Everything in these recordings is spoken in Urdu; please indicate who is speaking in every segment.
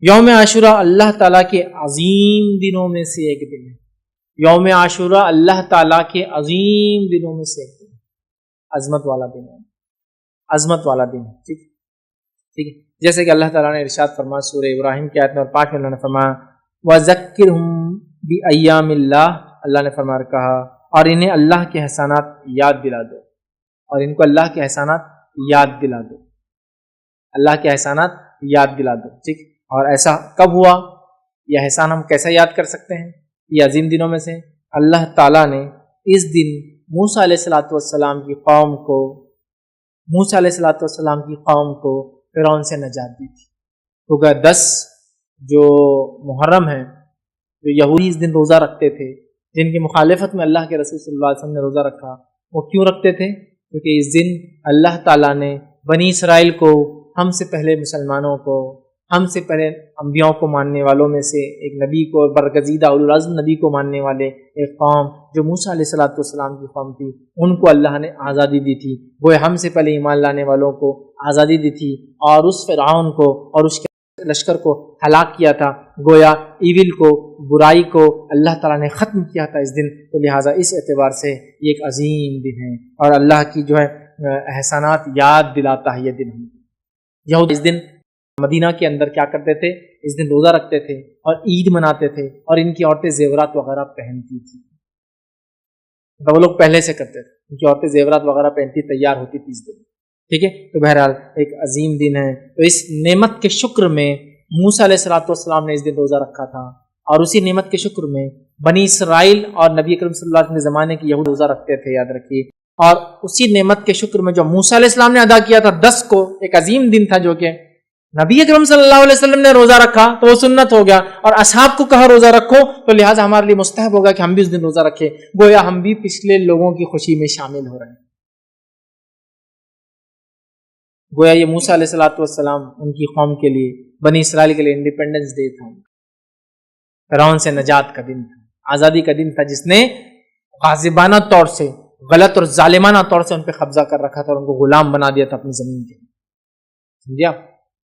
Speaker 1: یوم عاشورہ اللہ تعالیٰ کے عظیم دنوں میں سے ایک دن ہے. یوم عاشورہ اللہ تعالیٰ کے عظیم دنوں میں سے ایک دن ہے. عظمت والا دن ہے, عظمت والا دن ہے. ٹھیک ٹھیک ہے. جیسے کہ اللہ تعالیٰ نے ارشاد فرمایا سورہ ابراہیم کی آیت نمبر 5 میں اللہ نے فرمایا وَذَكِّرْهُمْ بِأَيَّامِ اللَّهِ, اللہ نے فرمایا کہا اور انہیں اللہ کے احسانات یاد دلا دو, اور ان کو اللہ کے احسانات یاد دلا دو, اللہ کے احسانات یاد دلا دو. ٹھیک. اور ایسا کب ہوا, یہ احسان ہم کیسے یاد کر سکتے ہیں؟ یہ عظیم دنوں میں سے اللہ تعالیٰ نے اس دن موسیٰ علیہ السلام کی قوم کو, موسیٰ علیہ السلام کی قوم کو فرعون سے نجات دی تھی. کیونکہ 10 جو محرم ہیں, جو یہودی اس دن روزہ رکھتے تھے, جن کی مخالفت میں اللہ کے رسول صلی اللہ علیہ وسلم نے روزہ رکھا, وہ کیوں رکھتے تھے؟ کیونکہ اس دن اللہ تعالیٰ نے بنی اسرائیل کو, ہم سے پہلے مسلمانوں کو, ہم سے پہلے انبیاء کو ماننے والوں میں سے ایک نبی کو, برگزیدہ اولو العزم نبی کو ماننے والے ایک قوم جو موسیٰ علیہ السلام کی قوم تھی, ان کو اللہ نے آزادی دی تھی. وہ ہم سے پہلے ایمان لانے والوں کو آزادی دی تھی, اور اس فرعون کو اور اس کے لشکر کو ہلاک کیا تھا. گویا ایول کو, برائی کو اللہ تعالیٰ نے ختم کیا تھا اس دن. تو لہٰذا اس اعتبار سے یہ ایک عظیم دن ہے, اور اللہ کی جو ہے احسانات یاد دلاتا ہے یہ دن. یہود اس دن مدینہ کے اندر کیا کرتے تھے؟ اس دن روزہ رکھتے تھے اور عید مناتے تھے, اور ان کی عورتیں زیورات وغیرہ پہنتی تھی. وہ لوگ پہلے سے کرتے تھے, ان کی عورتیں زیورات وغیرہ پہنتی تیار ہوتی تھی اس دن. ٹھیک ہے. تو بہرحال ایک عظیم دن ہے. تو اس نعمت کے شکر میں موسیٰ علیہ السلام نے اس دن روزہ رکھا تھا, اور اسی نعمت کے شکر میں بنی اسرائیل اور نبی اکرم صلی اللہ علیہ وسلم کے زمانے کے یہود روزہ رکھتے تھے, یاد رکھیے. اور اسی نعمت کے شکر میں جو موسیٰ علیہ السلام نے ادا کیا تھا 10 کو, ایک عظیم دن تھا, جو کہ نبی اکرم صلی اللہ علیہ وسلم نے روزہ رکھا تو وہ سنت ہو گیا, اور اصحاب کو کہا روزہ رکھو, تو لہٰذا ہمارے لیے مستحب ہوگا کہ ہم بھی اس دن روزہ رکھیں. گویا ہم بھی پچھلے لوگوں کی خوشی میں شامل ہو رہے ہیں. گویا یہ موسیٰ علیہ السلام ان کی قوم کے لیے, بنی اسرائیل کے لیے انڈیپینڈنس ڈے تھا, فرعون سے نجات کا دن تھا, آزادی کا دن تھا, جس نے غاصبانہ طور سے, غلط اور ظالمانہ طور سے ان پہ قبضہ کر رکھا تھا اور ان کو غلام بنا دیا تھا اپنی زمین کے. سمجھا؟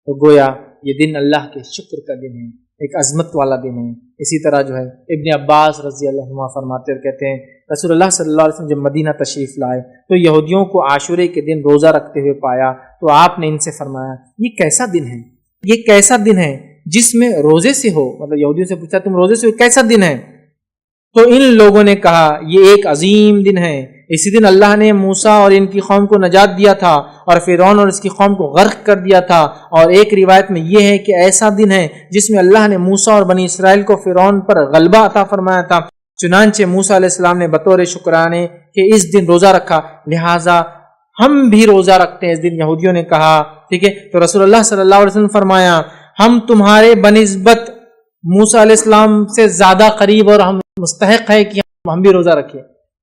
Speaker 1: تو گویا یہ دن اللہ کے شکر کا دن ہے, ایک عظمت والا دن ہے. اسی طرح جو ہے ابن عباس رضی اللہ عنہ فرماتے اور کہتے ہیں رسول اللہ صلی اللہ علیہ وسلم جب مدینہ تشریف لائے تو یہودیوں کو عاشورے کے دن روزہ رکھتے ہوئے پایا, تو آپ نے ان سے فرمایا یہ کیسا دن ہے, یہ کیسا دن ہے جس میں روزے سے ہو. مطلب یہودیوں سے پوچھا تم روزے سے ہو, کیسا دن ہے؟ تو ان لوگوں نے کہا یہ ایک عظیم دن ہے, اسی دن اللہ نے موسیٰ اور ان کی قوم کو نجات دیا تھا, اور فرعون اور اس کی قوم کو غرق کر دیا تھا. اور ایک روایت میں یہ ہے کہ ایسا دن ہے جس میں اللہ نے موسیٰ اور بنی اسرائیل کو فرعون پر غلبہ عطا فرمایا تھا. چنانچہ موسیٰ علیہ السلام نے بطور شکرانے کہ اس دن روزہ رکھا, لہٰذا ہم بھی روزہ رکھتے ہیں اس دن. یہودیوں نے کہا ٹھیک ہے. تو رسول اللہ صلی اللہ علیہ وسلم فرمایا ہم تمہارے بنسبت موسیٰ علیہ السلام سے زیادہ قریب اور ہم مستحق ہے کہ ہم بھی روزہ رکھیں.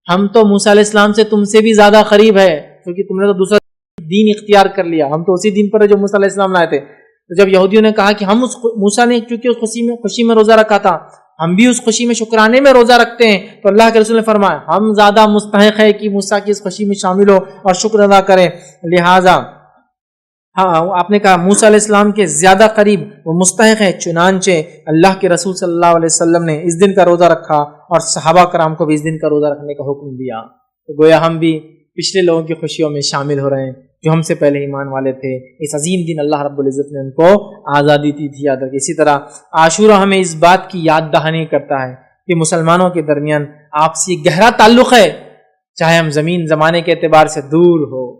Speaker 1: ہم تو موسیٰ علیہ السلام سے تم سے بھی زیادہ قریب ہے, کیونکہ تم نے تو دوسرا دین اختیار کر لیا, ہم تو اسی دین پر جو موسیٰ علیہ السلام لائے تھے. تو جب یہودیوں نے کہا کہ ہم اس موسیٰ نے چونکہ اس خوشی میں روزہ رکھا تھا, ہم بھی اس خوشی میں شکرانے میں روزہ رکھتے ہیں, تو اللہ کے رسول نے فرمایا ہم زیادہ مستحق ہے کہ موسیٰ کی اس خوشی میں شامل ہو اور شکر ادا کریں. لہٰذا ہاں آپ نے کہا موسیٰ علیہ السلام کے زیادہ قریب وہ مستحق ہے. چنانچہ اللہ کے رسول صلی اللہ علیہ وسلم نے اس دن کا روزہ رکھا اور صحابہ کرام کو بھی اس دن کا روزہ رکھنے کا حکم دیا. تو گویا ہم بھی پچھلے لوگوں کی خوشیوں میں شامل ہو رہے ہیں جو ہم سے پہلے ایمان والے تھے. اس عظیم دن اللہ رب العزت نے ان کو آزادی دی تھی, یاد رکھیں. اسی طرح عاشورہ ہمیں اس بات کی یاد دہانی کرتا ہے کہ مسلمانوں کے درمیان آپسی گہرا تعلق ہے, چاہے ہم زمین زمانے کے اعتبار سے دور ہو,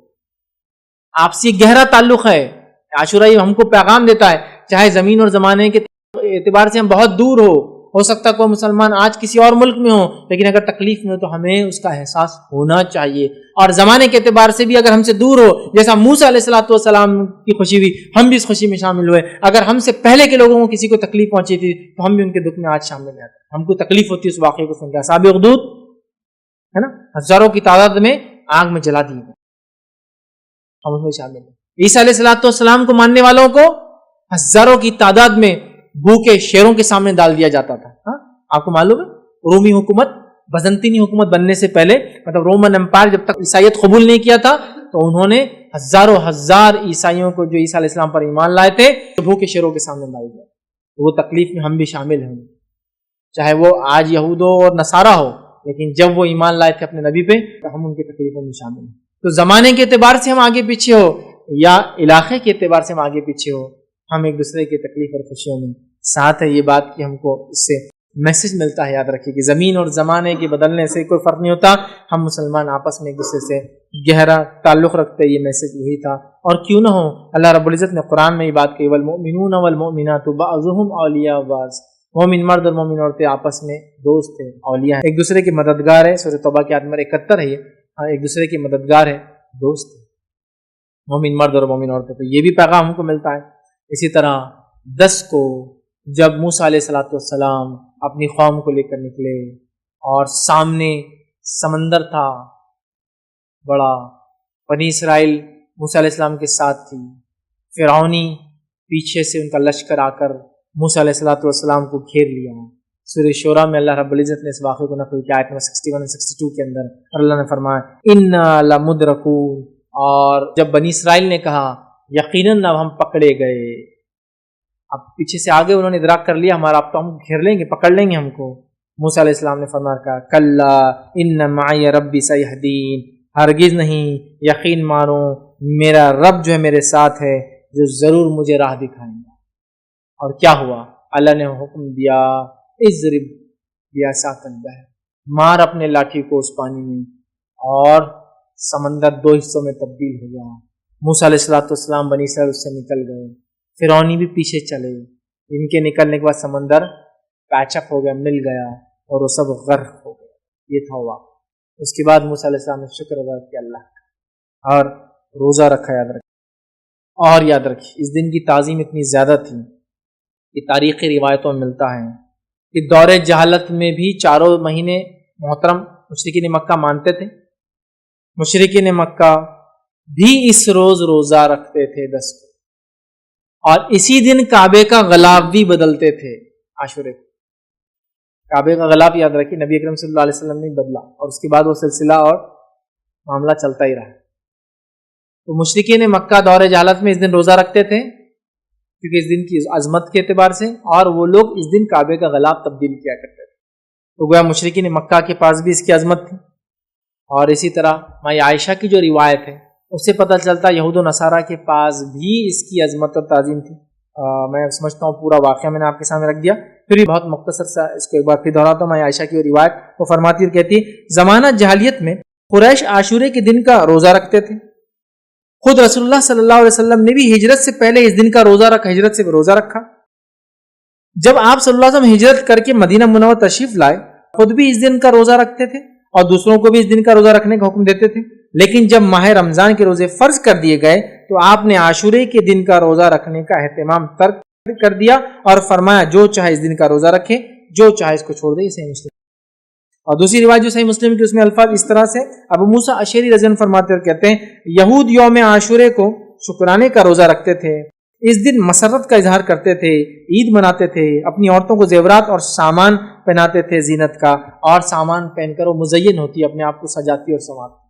Speaker 1: آپسی گہرا تعلق ہے. عاشورہ یہ ہم کو پیغام دیتا ہے چاہے زمین اور زمانے کے اعتبار سے ہم بہت دور ہو سکتا کوئی مسلمان آج کسی اور ملک میں ہو, لیکن اگر تکلیف میں ہو تو ہمیں اس کا احساس ہونا چاہیے. اور زمانے کے اعتبار سے بھی اگر ہم سے دور ہو, جیسا موسیٰ علیہ السلام کی خوشی ہوئی, ہم بھی اس خوشی میں شامل ہوئے. اگر ہم سے پہلے کے لوگوں کو کسی کو تکلیف پہنچی تھی تو ہم بھی ان کے دکھ میں آج شامل ہیں. ہم کو تکلیف ہوتی ہے اس واقعے کو سن کے. اصحاب اخدود ہے نا, ہزاروں کی تعداد میں آگ میں جلا دیے گئے, ہم اس میں شامل ہیں. عیسیٰ علیہ السلام کو ماننے والوں کو ہزاروں کی تعداد میں بھوکے شیروں کے سامنے ڈال دیا جاتا تھا. آپ کو معلوم ہے رومی حکومت, بزنطینی حکومت بننے سے پہلے, مطلب رومن امپائر جب تک عیسائیت قبول نہیں کیا تھا, تو انہوں نے ہزاروں ہزار عیسائیوں کو جو عیسیٰ علیہ السلام پر ایمان لائے تھے بھوکے شیروں کے سامنے ڈال دیا. وہ تکلیف میں ہم بھی شامل ہوں، چاہے وہ آج یہود ہو اور نصارہ ہو، لیکن جب وہ ایمان لائے تھے اپنے نبی پہ تو ہم ان کی تکلیفوں میں شامل ہیں۔ تو زمانے کے اعتبار سے ہم آگے پیچھے ہو یا علاقے کے اعتبار سے ہم آگے پیچھے ہو، ہم ایک دوسرے کی تکلیف اور خوشیوں میں ساتھ ہے۔ یہ بات کہ ہم کو اس سے میسج ملتا ہے، یاد رکھیے کہ زمین اور زمانے کے بدلنے سے کوئی فرق نہیں ہوتا، ہم مسلمان آپس میں ایک دوسرے سے گہرا تعلق رکھتے، یہ میسج وہی تھا۔ اور کیوں نہ ہو، اللہ رب العزت نے قرآن میں یہ بات کہی، والمؤمنون والمؤمنات بعضهم اولیاء بعض، مومن مرد اور مومن عورتیں آپس میں دوست ہیں، اولیاء ہیں، ایک دوسرے کے مددگار ہے۔ سورۃ توبہ کی آیت نمبر 71 ہے یہ، ایک دوسرے کے مددگار ہے، دوست ہے، مومن مرد اور مومن عورتیں۔ تو یہ بھی پیغام ہم کو ملتا ہے۔ اسی طرح 10 کو جب موسیٰ علیہ السلام اپنی قوم کو لے کر نکلے اور سامنے سمندر تھا بڑا، بنی اسرائیل موسیٰ علیہ السلام کے ساتھ تھی، فرعونی پیچھے سے ان کا لشکر آ کر موسیٰ علیہ السلام کو گھیر لیا۔ سورہ شورى میں اللہ رب العزت نے اس واقعے کو نقل کیا، آیت نمبر 61 اور 62 کے اندر، اور اللہ نے فرمایا اِنَّا لَمُدْرَكُونَ، اور جب بنی اسرائیل نے کہا یقیناً اب ہم پکڑے گئے، اب پیچھے سے آگے انہوں نے ادراک کر لیا ہمارا اب تو ہم گھیر لیں گے، پکڑ لیں گے ہم کو، موسیٰ علیہ السلام نے فرمایا کہا کلا ان معی ربی سیہدین، ہرگز نہیں، یقین مانو میرا رب جو ہے میرے ساتھ ہے، جو ضرور مجھے راہ دکھائیں گا۔ اور کیا ہوا؟ اللہ نے حکم دیا اضرب بعصاک البحر، مار اپنے لاٹھی کو اس پانی میں، اور سمندر 2 حصوں میں تبدیل ہو گیا۔ موسیٰ علیہ السلام بنی اسرائیل اس سے نکل گئے، فرعونی بھی پیچھے چلے، ان کے نکلنے کے بعد سمندر پیچ اپ ہو گیا، مل گیا، اور وہ سب غرق ہو گئے۔ یہ تھا ہوا۔ اس کے بعد موسیٰ علیہ السلام نے شکر ادا کیا اللہ کا، اور روزہ رکھا، یاد رکھیں۔ اور یاد رکھیں اس دن کی تعظیم اتنی زیادہ تھی کہ تاریخی روایتوں میں ملتا ہے کہ دور جہالت میں بھی 4 مہینے محترم مشرکین مکہ مانتے تھے، مشرکین مکہ بھی اس روز روزہ رکھتے تھے 10 کو، اور اسی دن کعبے کا غلاف بھی بدلتے تھے عاشورے کو۔ کعبے کا غلاف یاد رکھیے نبی اکرم صلی اللہ علیہ وسلم نے بدلا، اور اس کے بعد وہ سلسلہ اور معاملہ چلتا ہی رہا۔ تو مشرکین مکہ دور جہالت میں اس دن روزہ رکھتے تھے کیونکہ اس دن کی عظمت کے اعتبار سے، اور وہ لوگ اس دن کعبے کا غلاف تبدیل کیا کرتے تھے۔ تو گویا مشرکین مکہ کے پاس بھی اس کی عظمت تھی۔ اور اسی طرح مائی عائشہ کی جو روایت ہے اس سے پتہ چلتا یہود و نصارہ کے پاس بھی اس کی عظمت اور تعظیم تھی۔ میں سمجھتا ہوں پورا واقعہ میں نے آپ کے سامنے رکھ دیا، پھر بھی بہت مختصر سا اس کو ایک بار پھر دہراتا ہوں۔ مائی عائشہ کی روایت وہ فرماتی اور کہتی زمانہ جاہلیت میں قریش عاشورے کے دن کا روزہ رکھتے تھے، خود رسول اللہ صلی اللہ علیہ وسلم نے بھی ہجرت سے پہلے اس دن کا روزہ رکھا، ہجرت سے روزہ رکھا۔ جب آپ صلی اللہ علیہ وسلم ہجرت کر کے مدینہ منورہ تشریف لائے، خود بھی اس دن کا روزہ رکھتے تھے اور دوسروں کو بھی اس دن کا روزہ رکھنے کا حکم دیتے تھے۔ لیکن جب ماہ رمضان کے روزے فرض کر دیے گئے تو آپ نے عاشورے کے دن کا روزہ رکھنے کا اہتمام ترک کر دیا اور فرمایا جو چاہے اس دن کا روزہ رکھے، جو چاہے اس کو چھوڑ دے۔ صحیح مسلم۔ اور دوسری روایت جو صحیح مسلم کی اس میں الفاظ اس طرح سے ابو موسیٰ اشعری رضی اللہ عنہ فرماتے اور کہتے ہیں یہود یوم عاشورے کو شکرانے کا روزہ رکھتے تھے، اس دن مسرت کا اظہار کرتے تھے، عید مناتے تھے، اپنی عورتوں کو زیورات اور سامان پہناتے تھے زینت کا، اور سامان پہن کر وہ مزین ہوتی، اپنے آپ کو سجاتی اور سنوارتی۔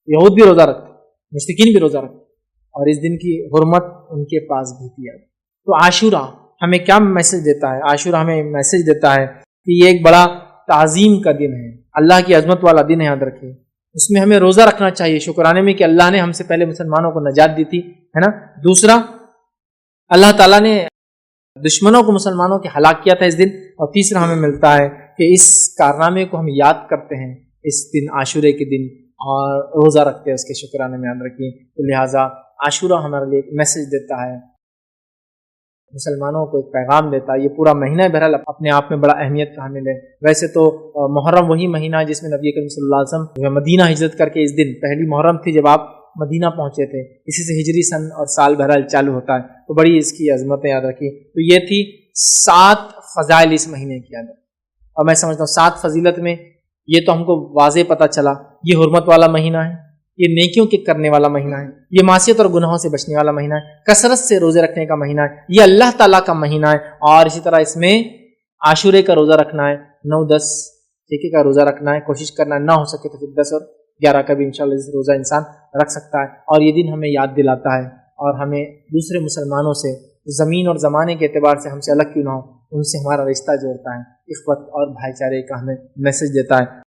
Speaker 1: یہود بھی روزہ رکھتے، مشرکین بھی روزہ رکھتے، اور اس دن کی حرمت ان کے پاس بھی تھی۔ تو عاشورہ ہمیں کیا میسج دیتا ہے؟ عاشورہ ہمیں میسج دیتا ہے کہ یہ ایک بڑا تعظیم کا دن ہے، اللہ کی عظمت والا دن ہے، یاد رکھیں۔ اس میں ہمیں روزہ رکھنا چاہیے شکرانے میں کہ اللہ نے ہم سے پہلے مسلمانوں کو نجات دی تھی، ہے نا۔ دوسرا، اللہ تعالیٰ نے دشمنوں کو مسلمانوں کے ہلاک کیا تھا اس دن۔ اور تیسرا ہمیں ملتا ہے کہ اس کارنامے کو ہم یاد کرتے ہیں اس دن عاشورے کے دن، اور روزہ رکھتے ہیں اس کے شکرانے میں، یاد رکھیں۔ تو لہٰذا عاشورہ ہمارے لیے ایک میسج دیتا ہے، مسلمانوں کو ایک پیغام دیتا ہے۔ یہ پورا مہینہ بہرحال اپنے آپ میں بڑا اہمیت کا حامل ہے۔ ویسے تو محرم وہی مہینہ ہے جس میں نبی کریم صلی اللہ علیہ وسلم مدینہ ہجرت کر کے اس دن پہلی محرم تھی جب آپ مدینہ پہنچے تھے، اسی سے ہجری سن اور سال بہرحال چالو ہوتا ہے۔ تو بڑی اس کی عظمتیں یاد رکھی۔ تو یہ تھی 7 فضائل اس مہینے کی عادت، اور میں سمجھتا ہوں 7 فضیلت میں یہ تو ہم کو واضح پتہ چلا، یہ حرمت والا مہینہ ہے، یہ نیکیوں کے کرنے والا مہینہ ہے، یہ معصیت اور گناہوں سے بچنے والا مہینہ ہے، کثرت سے روزے رکھنے کا مہینہ ہے، یہ اللہ تعالیٰ کا مہینہ ہے۔ اور اسی طرح اس میں عاشورے کا روزہ رکھنا ہے، 9، 10 ٹھیکے کا روزہ رکھنا ہے، کوشش کرنا ہے، نہ ہو سکے تو پھر 10 اور 11 کا بھی انشاءاللہ روزہ انسان رکھ سکتا ہے۔ اور یہ دن ہمیں یاد دلاتا ہے اور ہمیں دوسرے مسلمانوں سے زمین اور زمانے کے اعتبار سے ہم سے الگ کیوں نہ ہو، ان سے ہمارا رشتہ جوڑتا ہے، اخوت اور بھائی چارے کا ہمیں میسج دیتا ہے۔